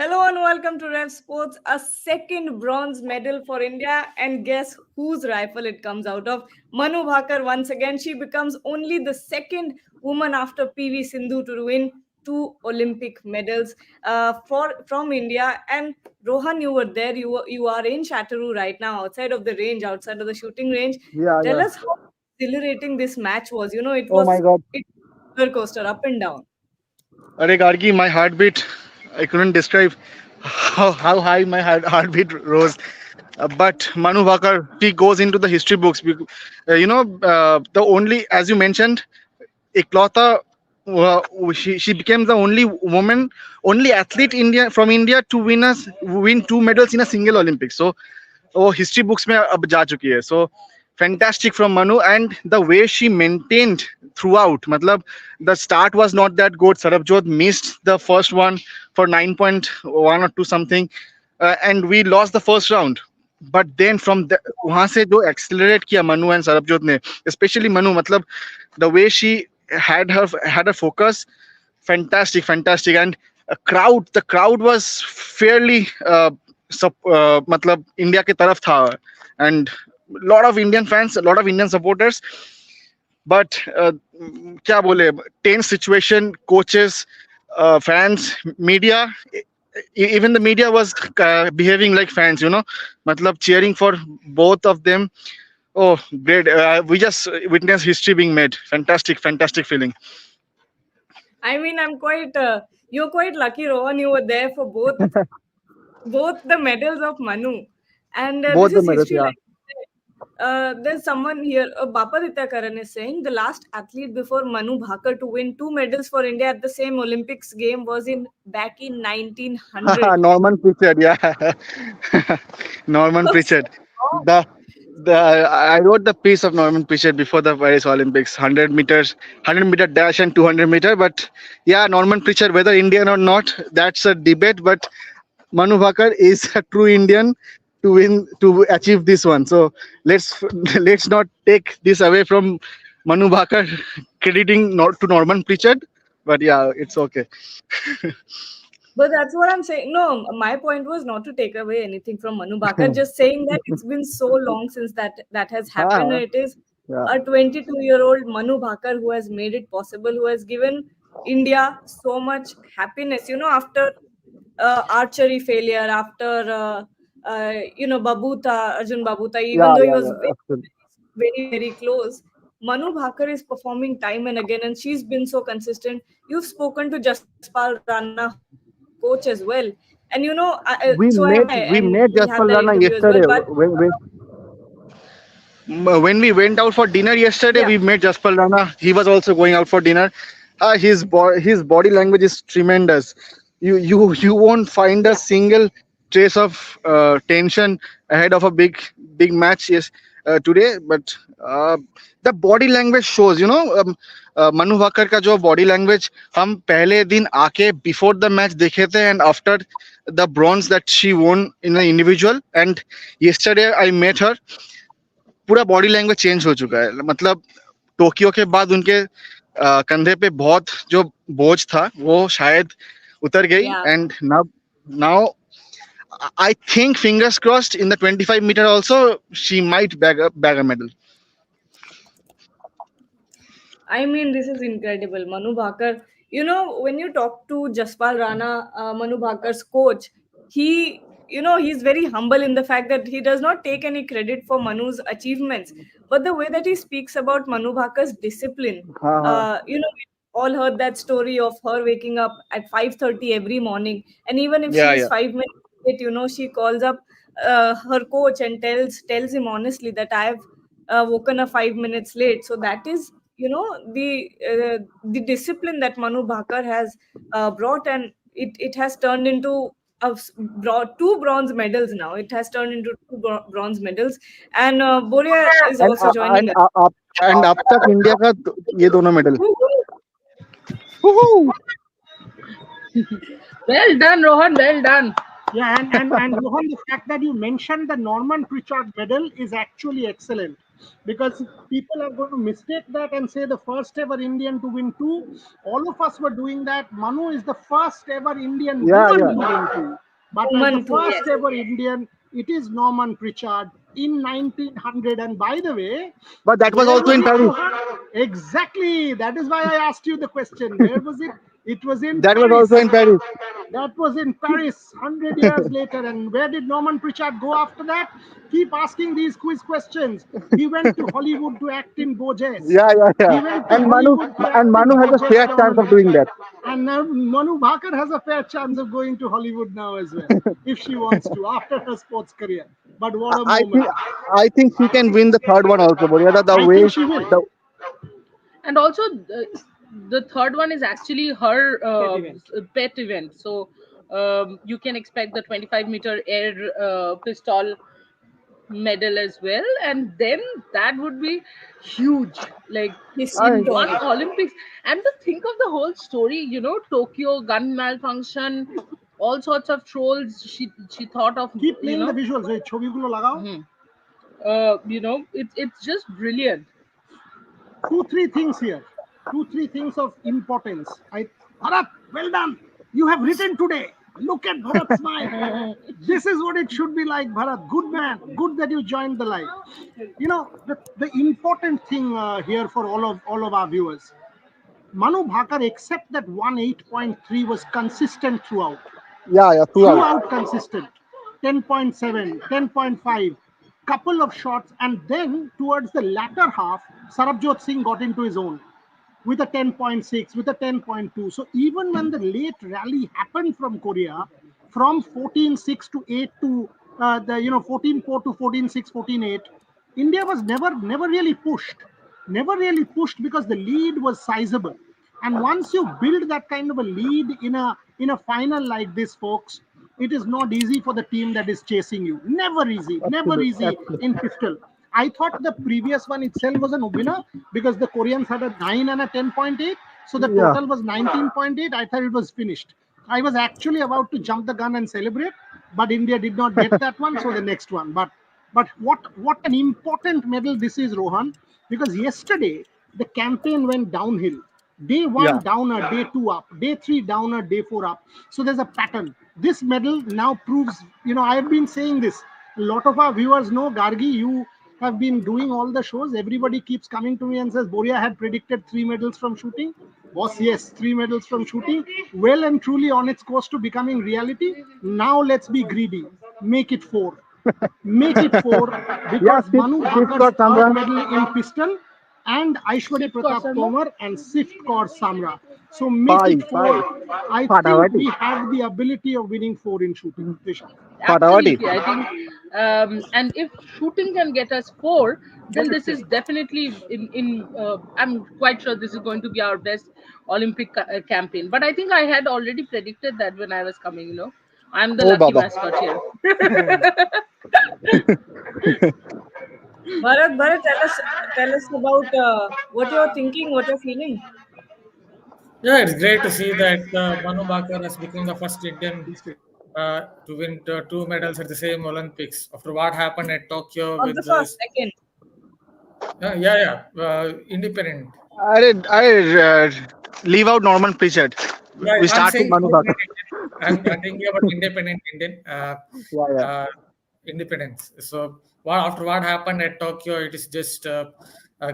Hello and welcome to Rev Sports, a second bronze medal for India. And guess whose rifle it comes out of? Manu Bhaker once again. She becomes only the second woman after PV Sindhu to win two Olympic medals from India. And Rohan, you were there. You are in Chateau right now, outside of the range, outside of the shooting range. Yeah, Tell yeah. us how exhilarating this match was. You know, Oh my God. it roller coaster up and down. Arey Gargi, my heartbeat, I couldn't describe how high my heartbeat rose. But Manu Bhaker, he goes into the history books. The only, as you mentioned, Iklota, she became the only woman, only athlete from India to win two medals in a single Olympics. So वो history books में अब जा चुकी है. So fantastic from Manu, and the way she maintained throughout. मतलब the start was not that good. Sarabjot missed the first one for 9.1 or 2 something, and we lost the first round. But then from वहां से जो accelerate किया Manu and Sarabjot ने, especially Manu, मतलब the way she had her focus, fantastic. And the crowd was fairly मतलब India की तरफ था, and lot of Indian fans, a lot of Indian supporters. But क्या बोले, tense situation, coaches, fans, media, even the media was behaving like fans, मतलब cheering for both of them. Oh, great. We just witnessed history being made. Fantastic feeling. I mean, you're quite lucky, Rohan. You were there for both the medals of Manu, and this Both the is medals, history. yeah. Like there's someone here, Bapaditya Karan is saying the last athlete before Manu Bhaker to win two medals for India at the same Olympics game was in back in 1900. Norman Pritchard, yeah. Norman Pritchard. The I wrote the piece of Norman Pritchard before the Paris Olympics, 100 meter dash and 200 meter. But yeah, Norman Pritchard, whether Indian or not, that's a debate. But Manu Bhaker is a true Indian to achieve this one. So let's let's not take this away from Manu Bhaker crediting not to Norman Pritchard. But yeah, it's okay. But that's what I'm saying. No, my point was not to take away anything from Manu Bhaker. Just saying that it's been so long since that has happened. Ah, And it is yeah. a 22-year-old Manu Bhaker who has made it possible, who has given India so much happiness. You know, after archery failure, after Babuta, Arjun Babuta, even Yeah, though he yeah, was yeah. Absolutely. very close. Manu Bhaker is performing time and again, and she's been so consistent. You've spoken to Jaspal Rana, her coach as well, and so We am I, met and we we met had that Jaspal Rana interview as well. yesterday. But When we went out for dinner yesterday, yeah, we met Jaspal Rana. He was also going out for dinner. His body language is tremendous. You won't find a yeah, single trace of tension ahead of a big match. Yes, today, but the body language shows. Manu Bhaker का जो body language हम पहले दिन आके before the match देखे थे, and after the bronze that she won in an individual, and yesterday I met her. पूरा body language change हो चुका है. मतलब टोक्यो के बाद उनके कंधे पे बहुत जो बोझ था वो शायद उतर गई. yeah. And now I think, fingers crossed, in the 25 meter also she might bag a medal. I mean, this is incredible. Manu Bhaker, when you talk to Jaspal Rana, Manu Bhaker's coach, he's very humble in the fact that he does not take any credit for Manu's achievements. But the way that he speaks about Manu Bhaker's discipline, हाँ हाँ. we all heard that story of her waking up at 5:30 every morning. And even if Yeah, she is yeah. 5 minutes late, she calls up her coach and tells him honestly that I have woken up 5 minutes late. So that is the discipline that Manu Bhaker has brought, and it has turned into brought two bronze medals now. It has turned into two bronze medals, and Boria is And also joining us. And अब तक India का ये दोनों medal. woohoo! Well done, Rohan. Well done. Yeah, and Rohan, the fact that you mentioned the Norman Pritchard medal is actually excellent. because people are going to mistake that and say the first ever Indian to win two. All of us were doing that. Manu is the first ever Indian Yeah, woman yeah. to win two. But as the Woman too, first yes. ever Indian, it is Norman Pritchard in 1900. And by the way, But that was where also was in it, Paris. Rohan? Exactly. That is why I asked you the question. Where was it? It was in That was also Paris. in Paris. That was in Paris 100 years later. And where did Norman Pritchard go after that? Keep asking these quiz questions. He went to Hollywood to act in Bojes. Yeah, yeah, yeah. He went to And Manu Hollywood to and act in Manu has a Bojes, fair chance Norman of doing Pritchard. that. And now Manu Bhaker has a fair chance of going to Hollywood now as well, if she wants to, after her sports career. But what a I moment. think she can win the third one also. But yeah, the I way think she will. the And also, the third one is actually her Pet event. pet event. So you can expect the 25-meter air pistol medal as well, and then that would be huge, like in I, one Historic. Olympics. And to think of the whole story, Tokyo gun malfunction, all sorts of trolls she thought of, Keep playing the visuals. Wait, ছবিগুলো লাগাও. it's just brilliant. Two, three things here. Two, three things of importance. Bharat, well done. You have written today. Look at Bharat's smile. This is what it should be like, Bharat. Good man. Good that you joined the live. The important thing here for all of our viewers. Manu Bhaker, except that 1 8.3 was consistent throughout. yeah, yeah, throughout. Throughout consistent. 10.7, 10.5, couple of shots, and then towards the latter half, Sarabjot Singh got into his own with a 10.6, with a 10.2. So even when the late rally happened from Korea, from 14.6 to 8 to the 14.4 to 14.6, 14.8, India was never really pushed, never really pushed because the lead was sizable. And once you build that kind of a lead in a final like this, folks, it is not easy for the team that is chasing you. Never Absolutely, easy in absolutely. pistol. I thought the previous one itself was an winner because the Koreans had a 9 and a 10.8. So the Yeah, total was 19.8. I thought it was finished. I was actually about to jump the gun and celebrate, but India did not get that one. So the next one. But what an important medal this is, Rohan, because yesterday the campaign went downhill. Day yeah. one downer, day two up, day three downer, day four up. So there's a pattern. This medal now proves, I've been saying this. A lot of our viewers know, Gargi, you have been doing all the shows. Everybody keeps coming to me and says, Boria had predicted 3 medals from shooting. Boss, yes, 3 medals from shooting. Well and truly on its course to becoming reality. Now let's be greedy. Make it four. Make it four Yeah, because fifth, Manu fifth Bhakar's got third Samra. medal in pistol and Aishwarya Shift course, Pratap Sharma. Tomar and Sift Kaur Samra. So make it Five, four. five. I think Fatawati. we have the ability of winning four in shooting. Trisha. Fatawati. Absolutely, I think, and if shooting can get us four, then this is definitely I'm quite sure this is going to be our best Olympic campaign. But I think I had already predicted that when I was coming. I'm the Oh, lucky Baba. mascot here. Bharat, tell us about what you're thinking, what you're feeling. Yeah, it's great to see that Manu Bhaker has become the first Indian to win two medals at the same Olympics after what happened at Tokyo Not with the first, this. second. Independent. I leave out Norman Pritchard. Yeah, We I'm start with saying Manu Bhaker. independent Indian. I'm thinking about independent Indian Yeah, yeah. uh, independence. So after what happened at Tokyo, it is just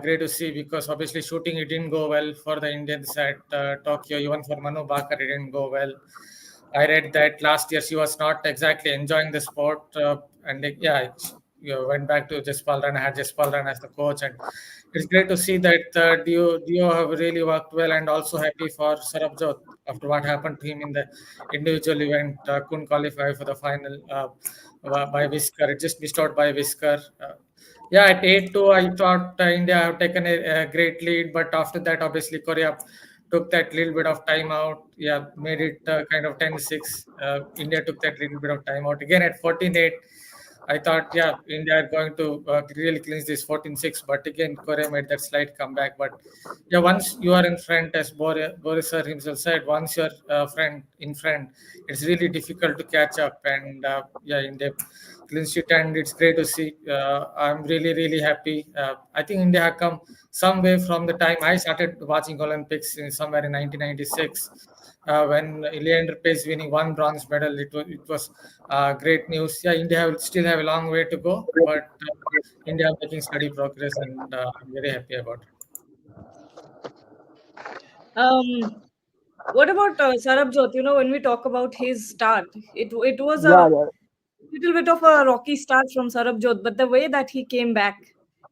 great to see because obviously shooting it didn't go well for the Indians at Tokyo. Even for Manu Bhaker, it didn't go well. I read that last year she was not exactly enjoying the sport, and yeah, you went back to Jaspal Rana, had Jaspal Rana as the coach, and it's great to see that Dio have really worked well, and also happy for Sarabjot after what happened to him in the individual event, couldn't qualify for the final by Whisker. It just missed out by Whisker. Yeah, at 8-2, I thought India have taken a great lead, but after that, obviously, Korea took that little bit of time out. Yeah, made it kind of 10-6. India took that little bit of time out. Again, at 14-8, I thought, yeah, India are going to really clinch this 14-6, but again, Korea made that slight comeback. But yeah, once you are in front, as Boris sir himself said, once you're friend in front, it's really difficult to catch up. And yeah, India clinched it, and it's great to see. I'm really, really happy. I think India have come some way from the time I started watching Olympics in somewhere in 1996. When Leander Pace winning one bronze medal, it was great news. Yeah, India will still have a long way to go, but India are making steady progress, and I'm very happy about it. Um, what about Sarabjot? You know, when we talk about his start, it was Yeah, a yeah. little bit of a rocky start from Sarabjot, but the way that he came back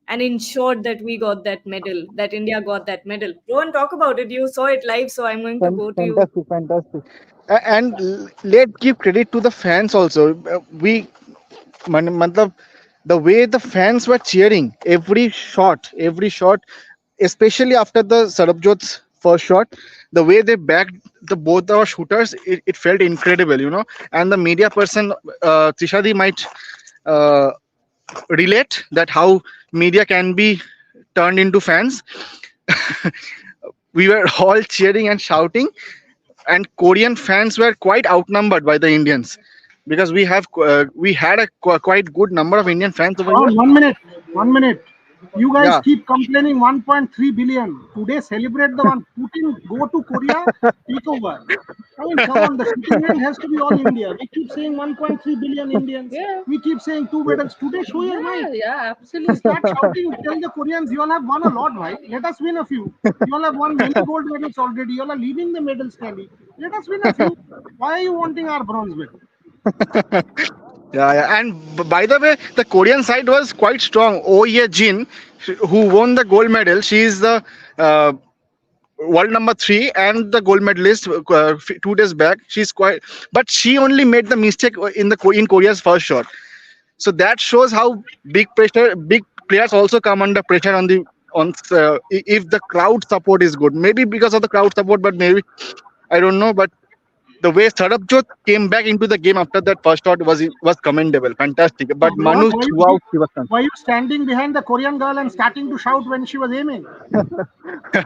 and ensured that we got that medal, that India got that medal. Rohan, talk about it. You saw it live, so I'm going to go to you. Fantastic, fantastic. And let's give credit to the fans also. Matlab, the way the fans were cheering every shot, especially after the Sarabjot's first shot, the way they backed the both our shooters, it felt incredible, you know. And the media person, Trishadi might uh, relate that how media can be turned into fans. We were all cheering and shouting, and Korean fans were quite outnumbered by the Indians because we had a quite good number of Indian fans over here. On 1 minute, 1 minute. You guys Yeah, keep complaining 1.3 billion. Today, celebrate the one. Putin, go to Korea, take over. I mean, come on, the shooting range has to be all India. We keep saying 1.3 billion Indians. Yeah. We keep saying 2 medals. Today, show your Yeah, might. yeah, absolutely. Start shouting. Tell the Koreans, you all have won a lot, right? Let us win a few. You all have won many gold medals already. You all are leading the medals tally. Let us win a few. Why are you wanting our bronze medal? yeah. And by the way, the Korean side was quite strong. Oh Ye Jin, who won the gold medal, she is the uh, world number three and the gold medalist 2 days back. She's quite, but she only made the mistake in Korea's first shot. So that shows how big players also come under pressure if the crowd support is good. Maybe because of the crowd support, but maybe I don't know. But the way Sarabjot came back into the game after that first shot was commendable, fantastic. So, But Rohan, Manu throughout he was were you standing behind the Korean girl and starting to shout when she was aiming?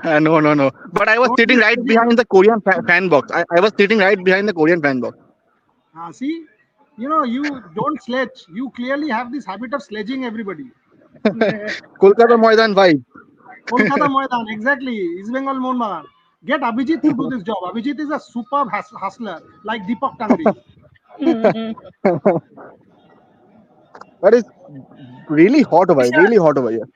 no. But I was Don't sitting be right silly. behind the Korean fan box. I was sitting right behind the Korean fan box. See, you don't sledge. You clearly have this habit of sledging everybody. Kolkata Moidan vibe. Kolkata Moidan, exactly. East Bengal Mohan. Get Abhijit to do this job. Abhijit is a superb hustler, like Deepak Tangri. But it's really hot over here.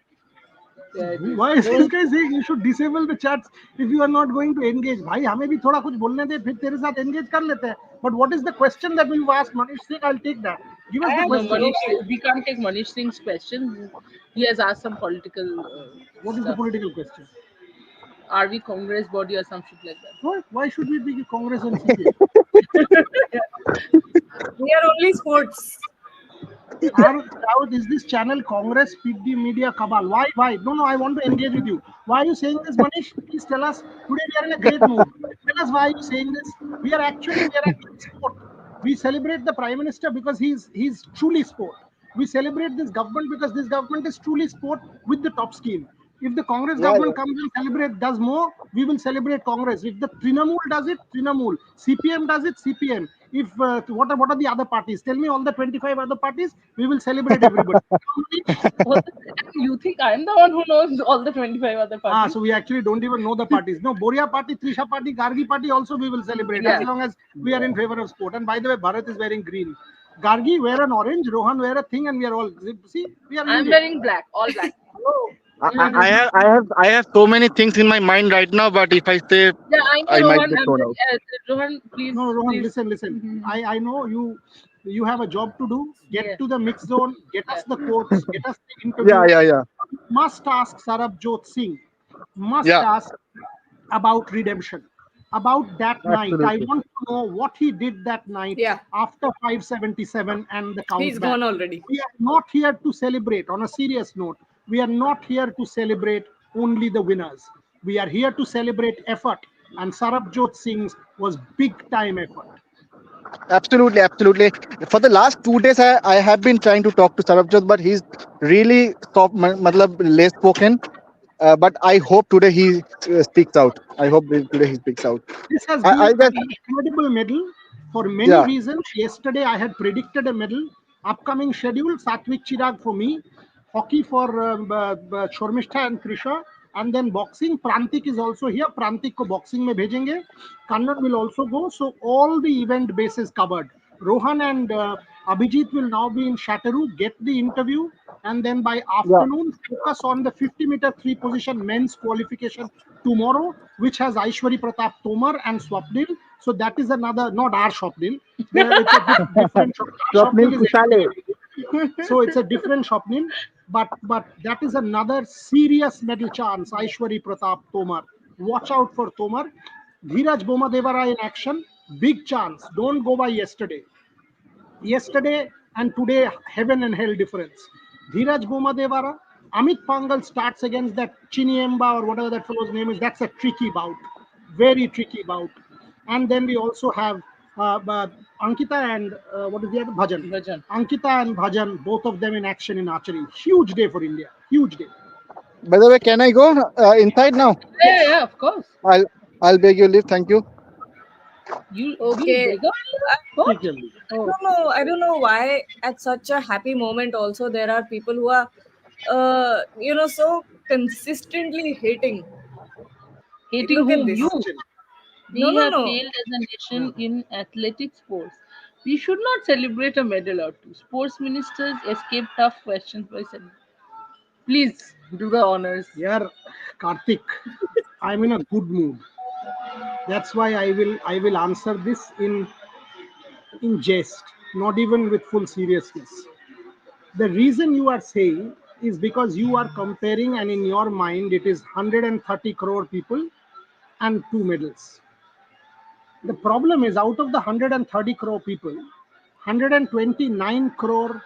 Yeah, it is. Why is this guy saying you should disable the chats if you are not going to engage? भाई हमें भी थोड़ा कुछ बोलने दे फिर तेरे साथ engage कर लेते हैं. But what is the question that we've asked Manish Singh? I'll take that. Give us the No, question. Manish, we can't take Manish Singh's question. He has asked some political What is the stuff. political question? Are we Congress body or some shit like that? What? Why should we be Congress and CPM? We are only sports. Is this channel Congress PD Media Cabal? Why? Why? No. I want to engage with you. Why are you saying this, Manish? Please tell us. Today we are in a great mood. Tell us why are you saying this? We are actually sport. We celebrate the Prime Minister because he's truly sport. We celebrate this government because this government is truly sport with the top scheme. If the Congress Yeah, government comes and does more, we will celebrate Congress. If the Trinamool does it, Trinamool. CPM does it, CPM. If what are the other parties? Tell me all the 25 other parties. We will celebrate everybody. You think I'm the one who knows all the 25 other parties? So we actually don't even know the parties. No, Boria party, Trisha party, Gargi party also we will celebrate Yeah. as long as we are in favor of sport. And by the way, Bharat is wearing green. Gargi wear an orange, Rohan wear a thing, and we are all we are I'm Indian. wearing black, all black. I have so many things in my mind right now, but if I say, Yeah, I I know, might Rohan. get thrown out. Rohan, please. No, Rohan, please. listen. I know you have a job to do. Get Yeah. to the mix zone, get us the quotes, get us the interview. Yeah. Must ask Sarabjot Singh. Must Yeah. ask about redemption. About that night. I Absolutely. want to know what he did that night Yeah. after 577 and the count He's back. gone already. We are not here to celebrate. On a serious note, we are not here to celebrate only the winners. We are here to celebrate effort. And Sarabjot Singh's was big time effort. Absolutely, absolutely. For the last 2 days, I have been trying to talk to Sarabjot, but he's really soft, matlab, less spoken. But I hope today he speaks out. I hope today he speaks out. This has I been guess, an incredible medal for many yeah, reasons. Yesterday, I had predicted a medal. Upcoming schedule: Satvik Chirag for me, hockey for Shormishta and Trisha, and then boxing. Prantik is also here. Prantik ko boxing mein bhejenge. Kannan will also go. So all the event bases covered. Rohan and Abhijit will now be in Shatteru, get the interview, and then by yeah, afternoon, focus on the 50-meter three position men's qualification tomorrow, which has Aishwari Pratap Tomar and Swapnil. So that is another, not our Swapnil. It's a different Swapnil Swapnil is Kusale. so it's a different Swapnil, but that is another serious medal chance. Aishwari Pratap Tomar. Watch out for Tomar. Dheeraj Bomadevara in action. Big chance. Don't go by yesterday. Yesterday and today, heaven and hell difference. Dheeraj Bomadevara, Amit Pangal starts against that Chiniemba or whatever that fellow's name is. That's a tricky bout, very tricky bout. And then we also have Ankita and what is the other? Bhajan. Rajan. Ankita and Bhajan, both of them in action in archery. Huge day for India. Huge day. By the way, can I go inside now? Yeah, Yes. yeah, of course. I'll I'll beg your leave. Thank you. You'll Okay. beg up? What? Take your leave. Oh, I don't know why at such a happy moment also there are people who are so consistently hating. Like, hating look at who? this. You. Sachin. No, We no, have no. failed as a Yeah. nation in athletic sports. We should not celebrate a medal or two. Sports ministers escape tough questions by saying, please do the honors. Yeah, Karthik, I'm in a good mood. That's why I will answer this in jest, not even with full seriousness. The reason you are saying is because you are comparing, and in your mind, it is 130 crore people and two medals. The problem is out of the 130 crore people, 129 crore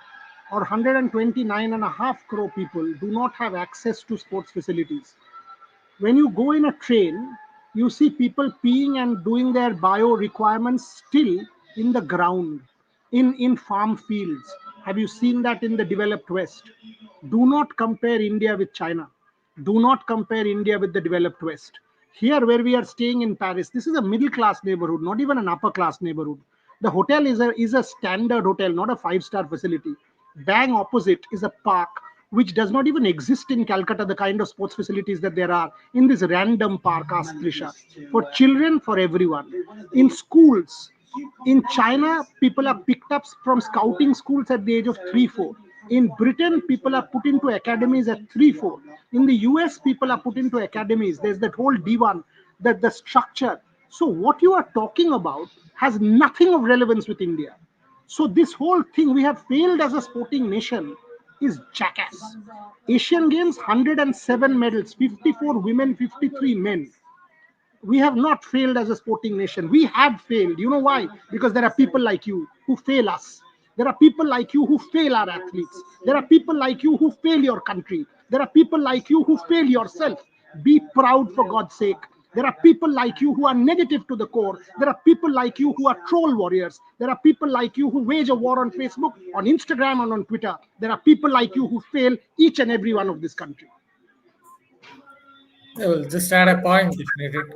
or 129 and a half crore people do not have access to sports facilities. When you go in a train, you see people peeing and doing their bio requirements still in the ground, in farm fields. Have you seen that in the developed West? Do not compare India with China. Do not compare India with the developed West. Here, where we are staying in Paris, this is a middle class neighborhood, not even an upper class neighborhood. The hotel is a standard hotel, not a five-star facility. Bang opposite is a park which does not even exist in Calcutta, the kind of sports facilities that there are in this random park, asked Trisha. For children, for everyone. In schools, in China, people are picked up from scouting schools at the age of 3, 4. In Britain, people are put into academies at 3, 4. In the US, people are put into academies. There's that whole D1, that the structure. So, what you are talking about has nothing of relevance with India. So this whole thing, we have failed as a sporting nation, is jackass. Asian Games, 107 medals, 54 women, 53 men. We have not failed as a sporting nation. We have failed. You know why? Because there are people like you who fail us. There are people like you who fail our athletes. There are people like you who fail your country. There are people like you who fail yourself. Be proud, for God's sake. There are people like you who are negative to the core. There are people like you who are troll warriors. There are people like you who wage a war on Facebook, on Instagram, and on Twitter. There are people like you who fail each and every one of this country. I will just add a point if needed.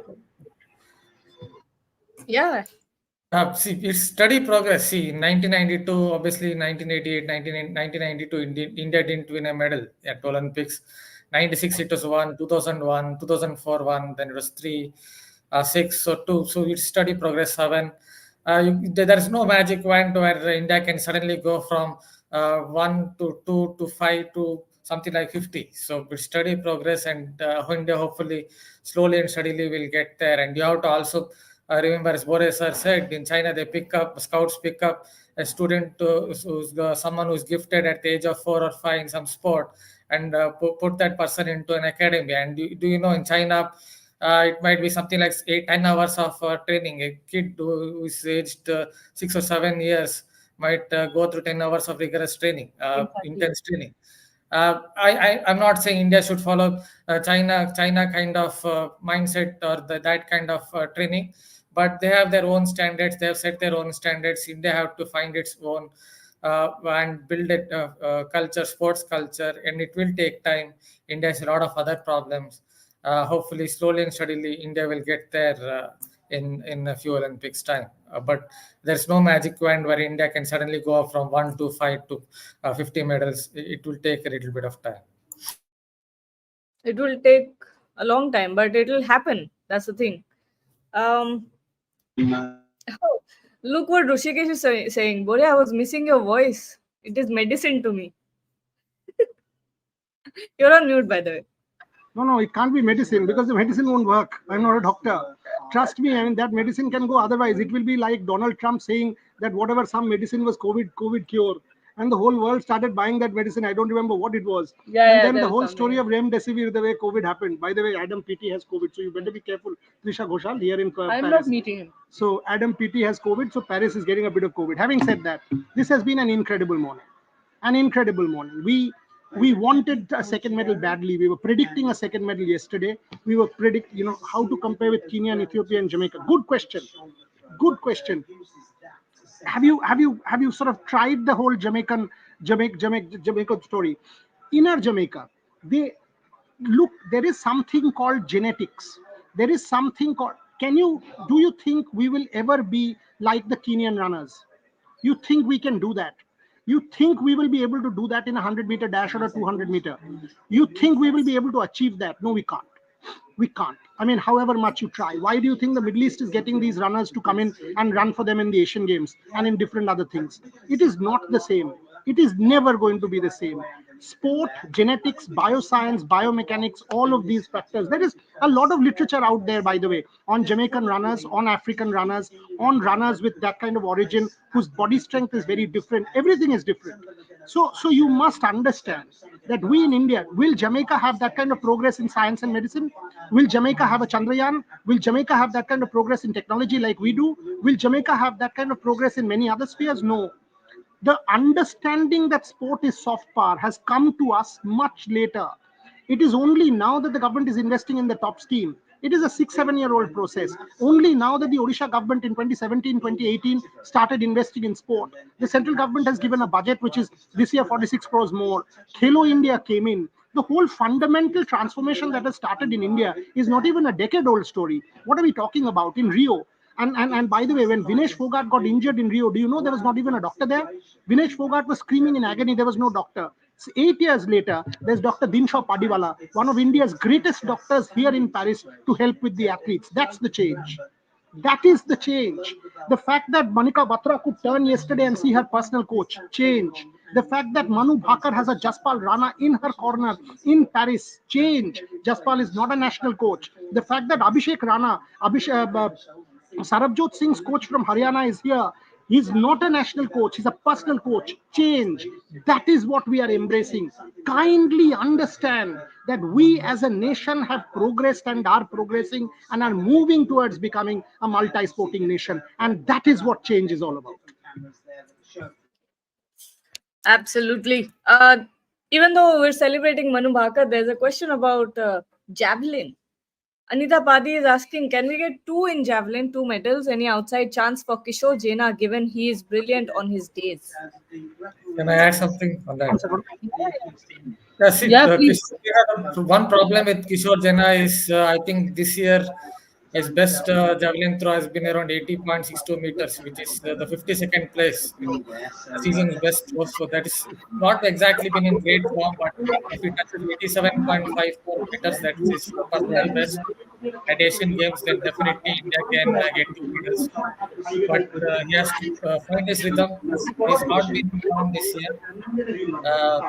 Yeah. See, it's steady progress. See, in 1992, obviously 1988, 1992, India didn't win a medal at Olympics. 96, it was one, 2001, 2004, one, then it was three, six, so two. So it's steady progress, seven. There's no magic wand where India can suddenly go from one to two to five to something like 50. So it's steady progress, and India hopefully slowly and steadily will get there. And you have to also remember, as Bore sir said, in China they scouts pick up a student someone who's gifted at the age of 4 or 5 in some sport, and put that person into an academy. And do you know, in China, it might be something like 8-10 hours of training. A kid who is aged 6 or 7 years might go through 10 hours of rigorous training, exactly. intense training. I'm not saying India should follow China kind of mindset or that kind of training, but they have their own standards. They have set their own standards. India have to find its own and build a culture, sports culture, and it will take time. India has a lot of other problems. Hopefully, slowly and steadily, India will get there in a few Olympics time. But there's no magic wand where India can suddenly go up from 1 to 5 to 50 medals. It will take a little bit of time. It will take a long time, but it will happen. That's the thing. Um, oh, look what Rushikesh is saying. Bore, I was missing your voice. It is medicine to me. You're on mute, by the way. No, it can't be medicine because the medicine won't work. I'm not a doctor. Trust me, I mean, that medicine can go otherwise. It will be like Donald Trump saying that whatever some medicine was COVID cure. And the whole world started buying that medicine. I don't remember what it was. Yeah, And then there the was whole something. story of remdesivir, the way COVID happened. By the way, Adam PT has COVID, so you better be careful. Trisha Ghoshal here in Paris. I'm not meeting him. So Adam PT has COVID, so Paris is getting a bit of COVID. Having said that, this has been an incredible morning. An incredible morning. We wanted a second medal badly. We were predicting a second medal yesterday. We were how to compare with Kenya and Ethiopia and Jamaica. Good question. Good question. Have you sort of tried the whole Jamaica story? Inner Jamaica, they look. There is something called genetics. There is something called. Do you think we will ever be like the Kenyan runners? You think we can do that? You think we will be able to do that in a 100-meter dash or a 200-meter? You think we will be able to achieve that? No, we can't. We can't. I mean, however much you try. Why do you think the Middle East is getting these runners to come in and run for them in the Asian Games and in different other things? It is not the same. It is never going to be the same. Sport, genetics, bioscience, biomechanics, all of these factors. There is a lot of literature out there, by the way, on Jamaican runners, on African runners, on runners with that kind of origin whose body strength is very different. Everything is different. So you must understand that we in India, will Jamaica have that kind of progress in science and medicine? Will Jamaica have a Chandrayaan? Will Jamaica have that kind of progress in technology like we do? Will Jamaica have that kind of progress in many other spheres? No. The understanding that sport is soft power has come to us much later. It is only now that the government is investing in the top scheme. It is a 6-7 year old process. Only now that the Odisha government in 2017, 2018 started investing in sport. The central government has given a budget which is this year 46 crores more. Khelo India came in. The whole fundamental transformation that has started in India is not even a decade-old story. What are we talking about? In Rio, and by the way, when Vinesh Fogart got injured in Rio, do you know there was not even a doctor there? Vinesh Fogart was screaming in agony. There was no doctor. 8 years later, there's Dr. Dinshaw Padiwala, one of India's greatest doctors here in Paris to help with the athletes. That's the change. That is the change. The fact that Manika Batra could turn yesterday and see her personal coach, change. The fact that Manu Bhaker has a Jaspal Rana in her corner in Paris, change. Jaspal is not a national coach. The fact that Abhishek Rana, Sarabjot Singh's coach from Haryana is here. He's not a national coach, he's a personal coach. Change. That is what we are embracing. Kindly understand that we as a nation have progressed and are progressing and are moving towards becoming a multi-sporting nation. And that is what change is all about. Absolutely. Even though we're celebrating Manu Bhaker, there's a question about javelin. Anita Padi is asking, can we get two in javelin, 2 medals? Any outside chance for Kishore Jena, given he is brilliant on his days? Can I add something on that? Yeah, see, Yeah, please. one problem with Kishore Jena is I think this year his best javelin throw has been around 80.62 meters, which is the 52nd place in the season's best throw. So that is not exactly been in great form, but if he touches 87.54 meters, that is his personal best at Asian Games, then definitely India can get 2 medals. But he has to find his rhythm. He's not been found this year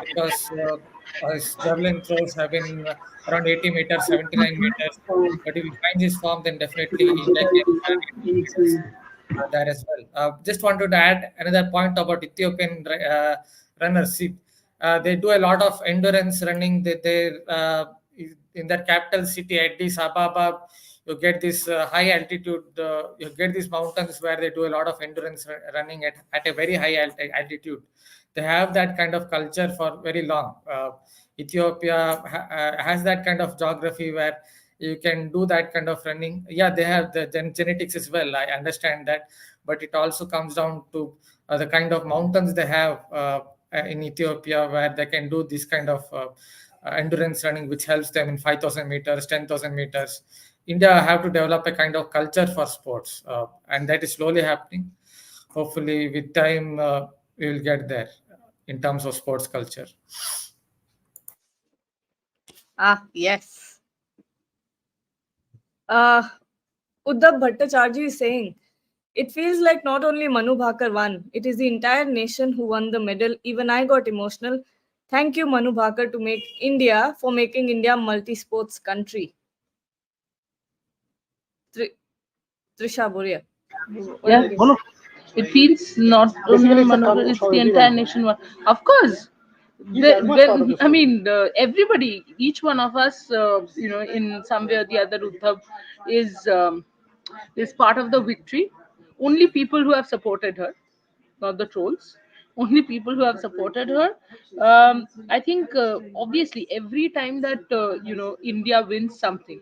because his javelin throws have been around 80 meters, 79 meters. But if he finds his form, then definitely India can get 2 medals there as well. Just wanted to add another point about Ethiopian runners. See, they do a lot of endurance running. They in their capital city, Addis Ababa, you get this high altitude. You get these mountains where they do a lot of endurance running at a very high altitude. They have that kind of culture for very long. Ethiopia has that kind of geography where you can do that kind of running. Yeah, they have the genetics as well, I understand that, but it also comes down to the kind of mountains they have in Ethiopia, where they can do this kind of endurance running, which helps them in 5,000 meters, 10,000 meters. India have to develop a kind of culture for sports, and that is slowly happening. Hopefully with time we will get there in terms of sports culture. Ah, yes. Uh, Uddhav Bhattacharya is saying, it feels like not only Manu Bhaker won, it is the entire nation who won the medal. Even I got emotional. Thank you, Manu Bhaker, for making India a multi-sports country. Tri- Trisha Boria. What Yeah, did you Bolo. say? it feels not Basically, only it's a Manor, Kango it's show. the Everyone entire is nation. Of course, He's as much part of the I story. mean, everybody, each one of us, in some way or the other, Uddhav is is part of the victory. Only people who have supported her, not the trolls. Only people who have supported her. I think obviously every time that India wins something,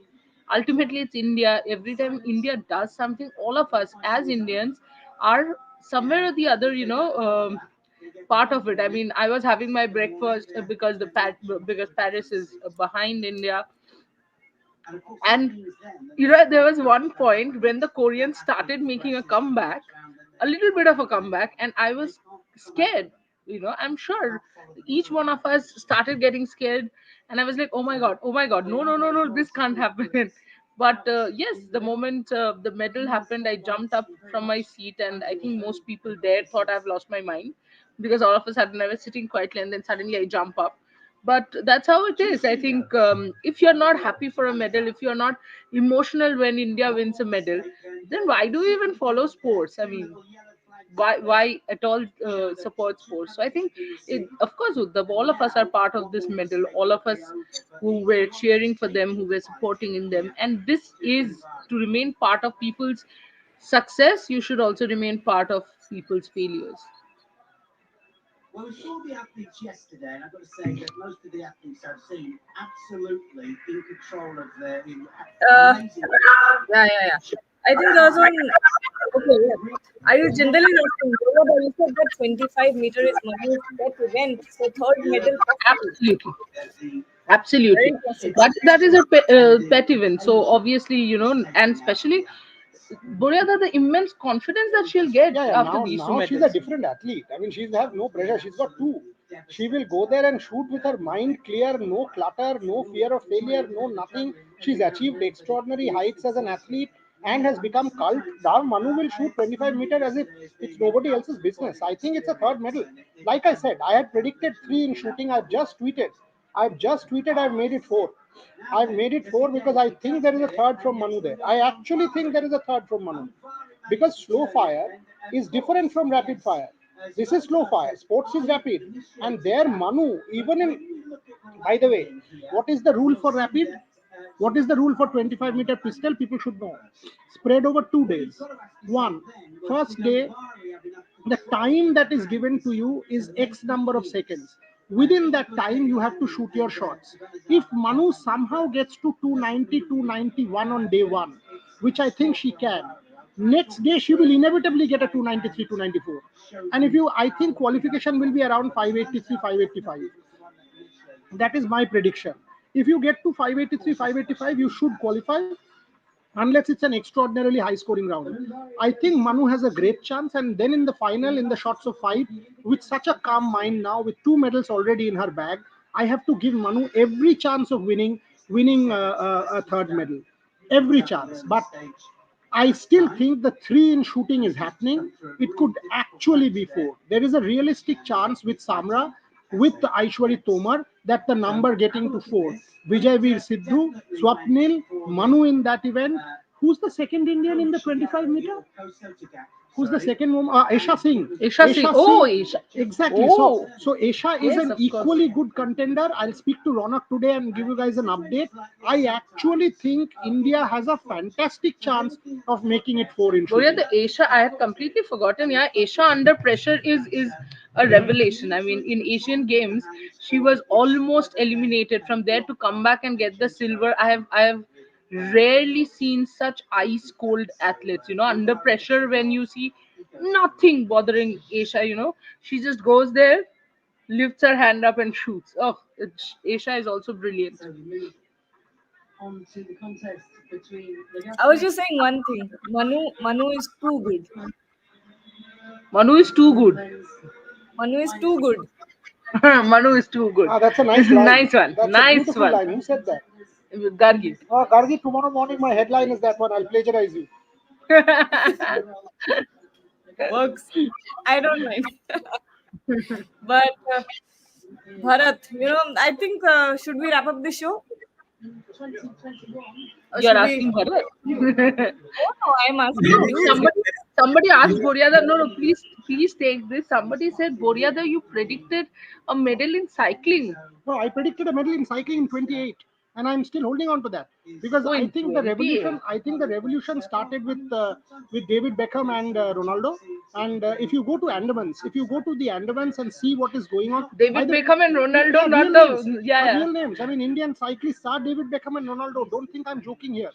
ultimately it's India. Every time India does something, all of us as Indians are somewhere or the other, part of it. I mean, I was having my breakfast because Paris is behind India, and there was one point when the Koreans started making a comeback, a little bit of a comeback, and I was scared. I'm sure each one of us started getting scared, and I was like, oh my god, no, no, no, no, this can't happen. But yes, the moment the medal happened, I jumped up from my seat, and I think most people there thought I've lost my mind, because all of a sudden I was sitting quietly, and then suddenly I jump up. But that's how it is. I think if you're not happy for a medal, if you're not emotional when India wins a medal, then why do you even follow sports? I mean, why at all support sports? So I think of course all of us are part of this medal, all of us who were cheering for them, who were supporting in them, and this is to remain part of people's success. You should also remain part of people's failures. Well, we saw the athletes yesterday, and I've got to say that most of the athletes I've seen absolutely in control of their Uh, amazing. yeah. I think there was one. Okay, yeah. I was generally asking, but you said that 25 meter is Manu's pet event, so third medal possible. Absolutely. Very Absolutely. impressive. That is a pet event. So obviously, and especially Buryada, the immense confidence that she'll get Yeah, yeah. after Now, these two now she's a medals. different athlete. I mean, she's have no pressure. She's got two. She will go there and shoot with her mind clear, no clutter, no fear of failure, no nothing. She's achieved extraordinary heights as an athlete and has become cult. Now Manu will shoot 25 meter as if it's nobody else's business. I think it's a third medal. Like I said, I had predicted three in shooting. I've just tweeted. I've made it four. I've made it four because I think there is a third from Manu there. I actually think there is a third from Manu because slow fire is different from rapid fire. This is slow fire. Sports is rapid, and there Manu even in. By the way, what is the rule for rapid? What is the rule for 25-meter pistol? People should know. Spread over 2 days. One, first day, the time that is given to you is X number of seconds. Within that time, you have to shoot your shots. If Manu somehow gets to 290, 291 on day one, which I think she can, next day she will inevitably get a 293, 294. And if you, I think qualification will be around 583, 585. That is my prediction. If you get to 583, 585, you should qualify unless it's an extraordinarily high scoring round. I think Manu has a great chance, and then in the final, in the shots of fight, with such a calm mind now, with two medals already in her bag, I have to give Manu every chance of winning a third medal, every chance. But I still think the three in shooting is happening. It could actually be four. There is a realistic chance with Samra, with Aishwari Tomar, that the number getting to four. Vijay Veer Sidhu, Swapnil, Manu in that event. Who's the second Indian in the 25 meter? Who's the second woman? Aisha Singh. Isha Singh. Aisha Oh, Singh. Isha. Exactly. So, Oh, so Aisha is yes, an of course. equally good contender. I'll speak to Ronak today and give you guys an update. I actually think India has a fantastic chance of making it four in Oh yeah, shooting. the Asia, I had completely forgotten. Yeah, Asia under pressure is a revelation. I mean, in Asian Games, she was almost eliminated. From there to come back and get the silver, I have rarely seen such ice cold athletes, under pressure. When you see nothing bothering Asia, she just goes there, lifts her hand up and shoots. Oh, Asia is also brilliant. So we move on to the contest between I was Legazpi just saying one thing. Manu is too good. Manu is too good. men's Manu is too good. Manu is too good. Ah, that's a nice line. Nice one. That's a Nice beautiful one. line. Who said that? Gargi. Oh, Gargi, tomorrow morning my headline is that one. I'll plagiarize you. Works. I don't mind. But Bharat, I think should we wrap up the show? 2021. Or You're should we? asking Bharat. Oh no, I'm asking you. Somebody asked Boriada, no, please take this. Somebody said, Boriada, you predicted a medal in cycling. No, I predicted a medal in cycling in 28, and I'm still holding on to that because Oh, I in think the 28. revolution. I think the revolution started with David Beckham and Ronaldo. And if you go to Andamans, if you go to the Andamans and see what is going on, David Beckham and Ronaldo, yeah, not real the. names, Yeah. real names. I mean, Indian cyclists are David Beckham and Ronaldo. Don't think I'm joking here.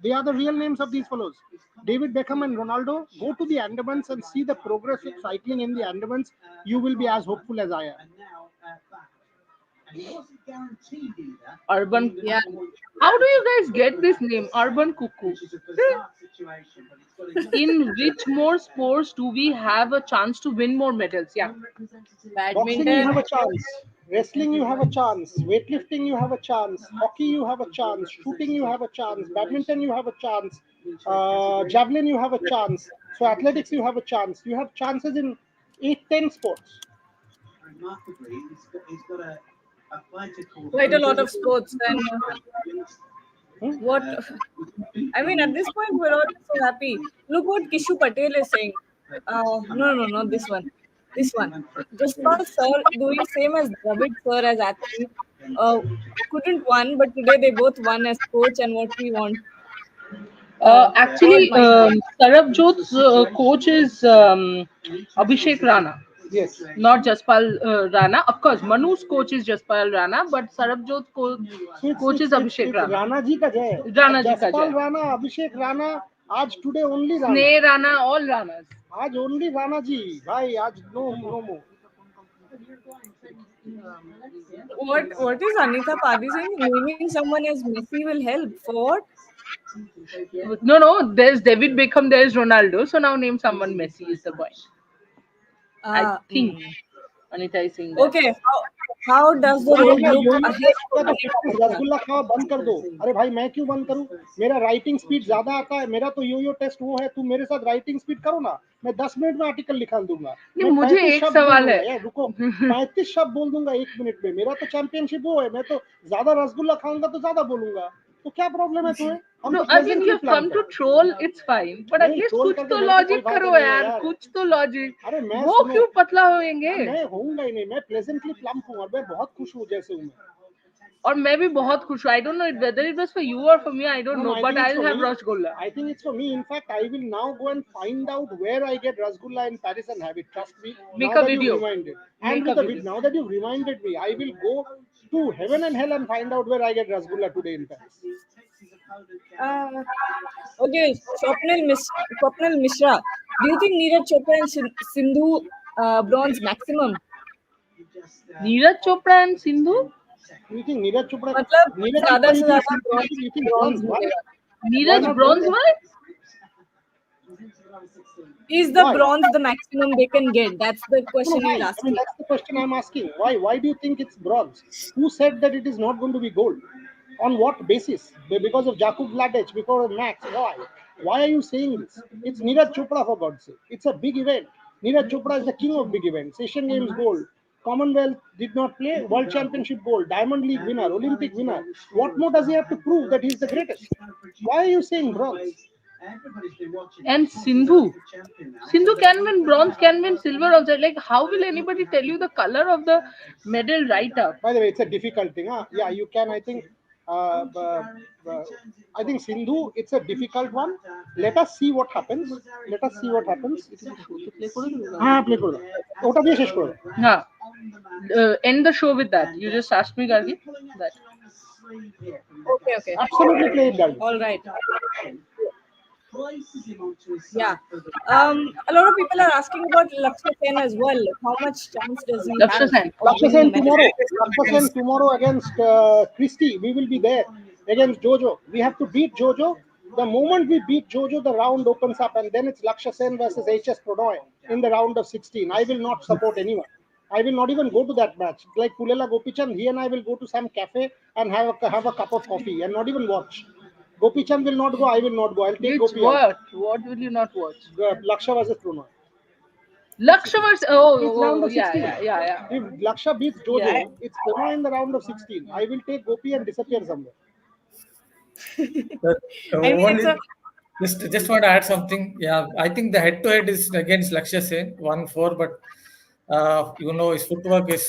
They are the real names of these fellows. David Beckham and Ronaldo. Go to the Andamans and see the progress of cycling in the Andamans. You will be as hopeful as I am. And now back. And he wasn't guaranteed either. Urban. Yeah. How do you guys get this name, Urban Cuckoo? Which is a bizarre situation, but it's got a In which more sports do we have a chance to win more medals? Yeah. representative. Boxing, you have Badminton. a chance. Wrestling, you have a chance. Weightlifting, you have a chance. Hockey, you have a chance. Shooting, you have a chance. Badminton, you have a chance. Javelin, you have a chance. So athletics, you have a chance. You have chances in 8, 10 sports. Remarkably, he's got a fighter called. Quite a lot of sports. And what? I mean, at this point, we're all so happy. Look what Kishu Patel is saying. No, not this one. This one. Just saw Sir doing same as Dravid Sir as athlete. Couldn't won, but today they both won as coach and what we want. Actually, Third mic. Sarabjot's coach is Abhishek Rana, Yes. not Jaspal Rana. Of course, Manu's coach is Jaspal Rana, but Sarabjot's coach is Abhishek Rana. Rana ji ka jai. Rana ji ka Jaspal jai. Rana, Abhishek Rana. Aaj today only Rana. Sneh Rana, all Ranas. Aaj only Rana ji. Bhai, aaj no more. What is Anita Padi saying? Naming someone as Messi will help. For what? No, there's David Beckham, there's Ronaldo. So now name someone Messi is the point. I think Anita is saying that. Okay. How does the road look ahead for Anita? Rasgulla खाओ बंद कर दो. अरे भाई मैं क्यों बंद करूं? मेरा राइटिंग स्पीड ज्यादा आता है. मेरा तो यो टेस्ट वो है. तुम मेरे साथ राइटिंग स्पीड करो ना. मैं 10 मिनट में आर्टिकल लिखा दूंगा. नहीं, मुझे 35 एक शब्द सवाल बोलूंगा. है. यार रुको, 35 शब्द बोल दूंगा 1 मिनट में. मेरा तो चैंपियनशिप वो है. मैं तो ज्यादा रसगुल्ला खाऊंगा तो ज्यादा बोलूंगा. तो क्या प्रॉब्लम है तुम्हें? हम No, तो I mean, pleasantly you've plan come to करें. troll, it's fine. But at नहीं, least troll कुछ करके तो मेरे को लॉजिक कोई करो फायदा नहीं है यार, यार. कुछ तो लॉजिक. अरे मैं वो सुनो, क्यों पतला होएंगे? मैं होऊंगा ही नहीं. मैं प्लेजेंटली प्लम्प हूँ और मैं बहुत खुश हूँ जैसे हूँ मैं. और मैं भी बहुत खुश हूँ. I don't know whether it was for you or for me. I don't know, I but think it's I'll for have me. rasgulla. I think it's for me. In fact, I will now go and find out where I get rasgulla in Paris and have it. Trust me. Make now a that video. You reminded. Make And a with the video. now that you've reminded me, I will go to heaven and hell and find out where I get rasgulla today in Paris. Okay, Swapnil Mishra. Do you think Neeraj Chopra and Sindhu bronze maximum? Neeraj Chopra and Sindhu? You think Neeraj Chopra? मतलब Neeraj ज़्यादा Chopra, से you ज़्यादा think, you think bronze why? मिलेगा. Neeraj bronze why? Is the Why? bronze the maximum they can get? That's the No, question why? he's I asking. mean, that's the question I'm asking. Why? Why do you think it's bronze? Who said that it is not going to be gold? On what basis? Because of Jakub Mladic, because of Max. Why? Why are you saying this? It's Neeraj Chopra, for God's sake. It's a big event. Neeraj Chopra is the king of big events. Asian Games gold. Commonwealth did not play. World Championship gold. Diamond League winner. Olympic winner. What more does he have to prove that he's the greatest? Why are you saying bronze? And Sindhu can win bronze, can win silver also. Like, how will anybody tell you the color of the medal right up? By the way, it's a difficult thing. Huh? Yeah, you can. I think. I think Sindhu. It's a difficult one. Let us see what happens. Let us see what happens. हाँ, play करो. ওটা দিয়ে শেষ করো. End the show with that. You just asked me, Gargi, that. here from Okay, okay. Absolutely play it, guys. All right. places him onto his Yeah. side for the A lot of people are asking about Lakshya Sen as well. How much chance does he Lakshya have Sen. of Lakshya winning a Sen medal? tomorrow. Lakshya Sen tomorrow against Christie. We will be there against Jojo. We have to beat Jojo. The moment we beat Jojo, the round opens up, and then it's Lakshya Sen versus HS Prannoy in the round of 16. I will not support anyone. I will not even go to that match. Like Pulela Gopichand, he and I will go to some cafe and have a cup of coffee and not even watch. Gopichand will not go. I will not go. I'll take Which Gopi out. what? What will you not watch? Lakshya versus Prannoy. Lakshya versus It's round of yeah, 16. yeah, yeah, yeah. If Laksha beats Jojo, Yeah. it's Prannoy in the round of 16. I will take Gopi and disappear somewhere. But, I mean, it's only a just want to add something. Yeah, I think the head-to-head is against Lakshya Sen 1-4, but his footwork is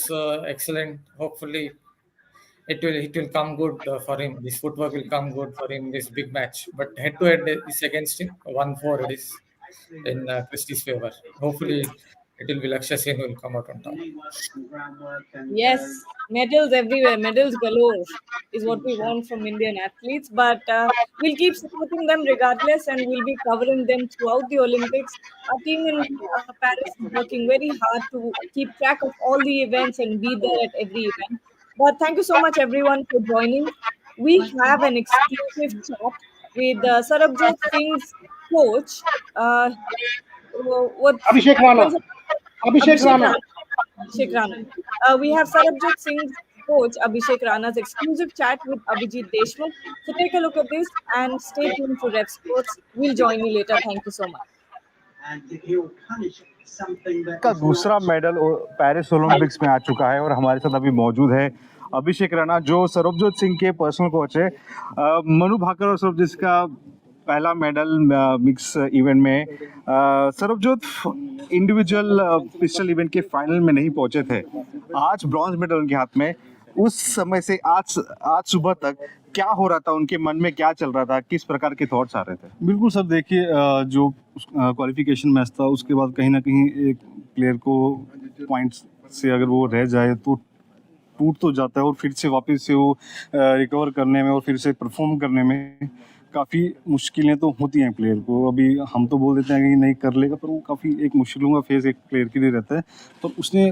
excellent. Hopefully, it will come good for him. His footwork will come good for him in this big match. But head-to-head is against him 1-4. It is in Christie's favor. Hopefully, it will be Lakshya Sen who will come out on top. work and groundwork and yes, medals everywhere, medals galore is what we want from Indian athletes. But we'll keep supporting them regardless, and we'll be covering them throughout the Olympics. Our team in Paris is working very hard to keep track of all the events and be there at every event. But thank you so much, everyone, for joining. We have an exclusive chat with Sarabjot Singh's coach. What's Abhishek what Rana. is it? Abhishek Abhishek Rana. Rana. Abhishek Rana. We have Sarabjot Singh's coach Abhishek Rana's exclusive chat with Abhijit Deshmukh. So take a look at this and stay tuned to Rep Sports. We'll join you later. Thank you so much. and he'll punish something that का is दूसरा not medal Paris Olympics में आ चुका है और हमारे साथ अभी मौजूद है अभिषेक राणा जो सरबजोत सिंह के पर्सनल कोच है। मनु भाकर और सरबजोत का पहला मेडल मिक्स इवेंट में। सरबजोत इंडिविजुअल पिस्टल इवेंट के फाइनल में नहीं पहुंचे थे, आज ब्रॉन्ज मेडल उनके हाथ में। उस समय से आज आज सुबह तक क्या हो रहा था, उनके मन में क्या चल रहा था, किस प्रकार के थॉट्स आ रहे थे? बिल्कुल सर, देखिए जो क्वालिफिकेशन मैच था उसके बाद कहीं ना कहीं एक प्लेयर को पॉइंट्स से अगर वो रह जाए तो टूट तो जाता है और फिर से वापस से वो रिकवर करने में और फिर से परफॉर्म करने में काफ़ी मुश्किलें तो होती हैं प्लेयर को। अभी हम तो बोल देते हैं कि नहीं कर लेगा, पर वो काफ़ी एक मुश्किलों का फेज एक प्लेयर के लिए रहता है। पर उसने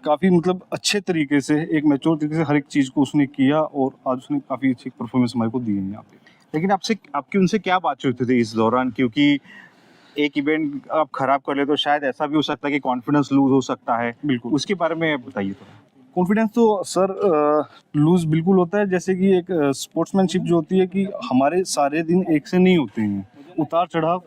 काफ़ी मतलब अच्छे तरीके से, एक मैच्योर तरीके से हर एक चीज़ को उसने किया और आज उसने काफ़ी अच्छी परफॉर्मेंस हमारे को दी है यहाँ पे। लेकिन आपकी उनसे क्या बातचीत हुई थी इस दौरान, क्योंकि एक इवेंट आप खराब कर ले तो शायद ऐसा भी हो सकता है कि कॉन्फिडेंस लूज हो सकता है। बिल्कुल, उसके बारे में बताइए थोड़ा। कॉन्फिडेंस तो सर लूज बिल्कुल होता है। जैसे कि एक स्पोर्ट्समैनशिप जो होती है कि हमारे सारे दिन एक से नहीं होते हैं, उतार चढ़ाव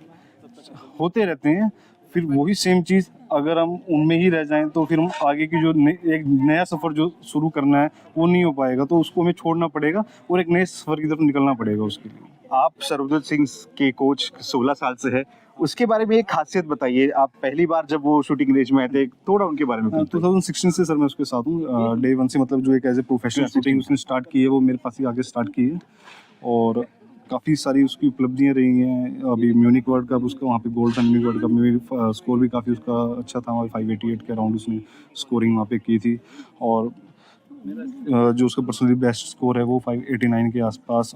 होते रहते हैं। फिर वही सेम चीज़ अगर हम उनमें ही रह जाएं तो फिर हम आगे की जो एक नया सफ़र जो शुरू करना है वो नहीं हो पाएगा, तो उसको हमें छोड़ना पड़ेगा और एक नए सफ़र की तरफ निकलना पड़ेगा उसके लिए। आप सरबजोत सिंह के कोच 16 साल से है, उसके बारे में एक खासियत बताइए। आप पहली बार जब वो शूटिंग रेंज में आए थे, थोड़ा उनके बारे में बताइए। 2016 से सर मैं उसके साथ हूँ। डे 1 से मतलब जो एक एज ए प्रोफेशनल शूटिंग उसने स्टार्ट की है वो मेरे पास ही आगे स्टार्ट की है और काफ़ी सारी उसकी उपलब्धियाँ रही हैं। अभी म्यूनिक वर्ल्ड कप उसका वहाँ पे गोल्ड था, म्यूनिक वर्ल्ड कप में स्कोर भी काफ़ी उसका अच्छा था, 588 के अराउंड उसने स्कोरिंग वहाँ पे की थी। और जो उसका पर्सनली बेस्ट स्कोर है वो 589 के आसपास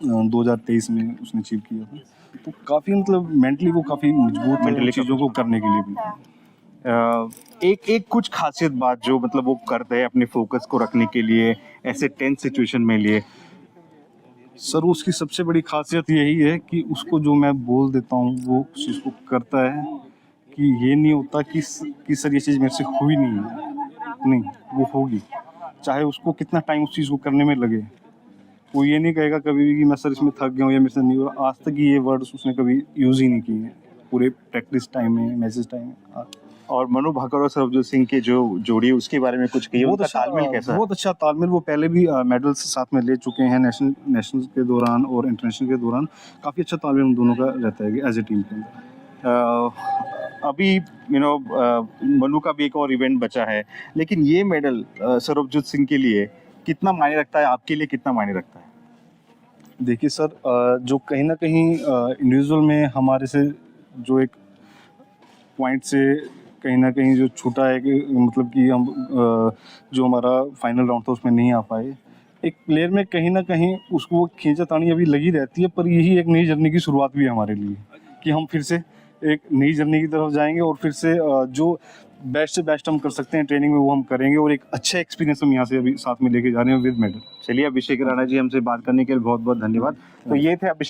2023 में उसने अचीव किया था। तो काफ़ी मतलब मेंटली वो काफ़ी मजबूत है चीज़ों को करने के लिए भी। एक कुछ खासियत बात जो मतलब वो करते हैं अपने फोकस को रखने के लिए ऐसे टेंस सिचुएशन में लिए। सर उसकी सबसे बड़ी खासियत यही है कि उसको जो मैं बोल देता हूँ वो उस चीज़ को करता है, कि ये नहीं होता कि सर ये चीज़ मेरे से हुई नहीं है, नहीं वो होगी, चाहे उसको कितना टाइम उस चीज़ को करने में लगे। वो ये नहीं कहेगा कभी भी कि मैं सर इसमें थक गया हूँ या मेरे से नहीं हुआ। आज तक ये वर्ड्स उसने कभी यूज़ ही नहीं किए हैं पूरे प्रैक्टिस टाइम में, मैचेस टाइम में। और मनु भाकर और सरबजोत सिंह की जो जोड़ी है उसके बारे में कुछ कहिए, उनका तालमेल कैसा है? बहुत अच्छा तालमेल। वो पहले भी मेडल्स साथ में ले चुके हैं नेशनल के दौरान और इंटरनेशनल के दौरान। काफ़ी अच्छा तालमेल उन दोनों का रहता है एज ए टीम के अंदर। अभी मनु का भी एक और इवेंट बचा है, लेकिन ये मेडल सरबजोत सिंह के लिए कितना मायने रखता है, आपके लिए कितना मायने रखता है? देखिए सर, जो कहीं ना कहीं इंडिविजुअल में हमारे से जो एक पॉइंट से कहीं ना कहीं जो छूटा है कि मतलब कि हम जो हमारा फाइनल राउंड था उसमें नहीं आ पाए, एक प्लेयर में कहीं ना कहीं उसको खींचातानी अभी लगी रहती है, पर यही एक नई जर्नी की शुरुआत भी है हमारे लिए कि हम फिर से एक नई जर्नी की तरफ जाएंगे और फिर से जो बेस्ट से बेस्ट हम कर सकते हैं ट्रेनिंग में वो हम करेंगे और एक अच्छा एक्सपीरियंस हम यहाँ से अभी साथ में लेके जा रहे हैं विद मेडल। चलिए अभिषेक राणा जी, हमसे बात करने के लिए बहुत बहुत धन्यवाद। तो ये थे अभिषेक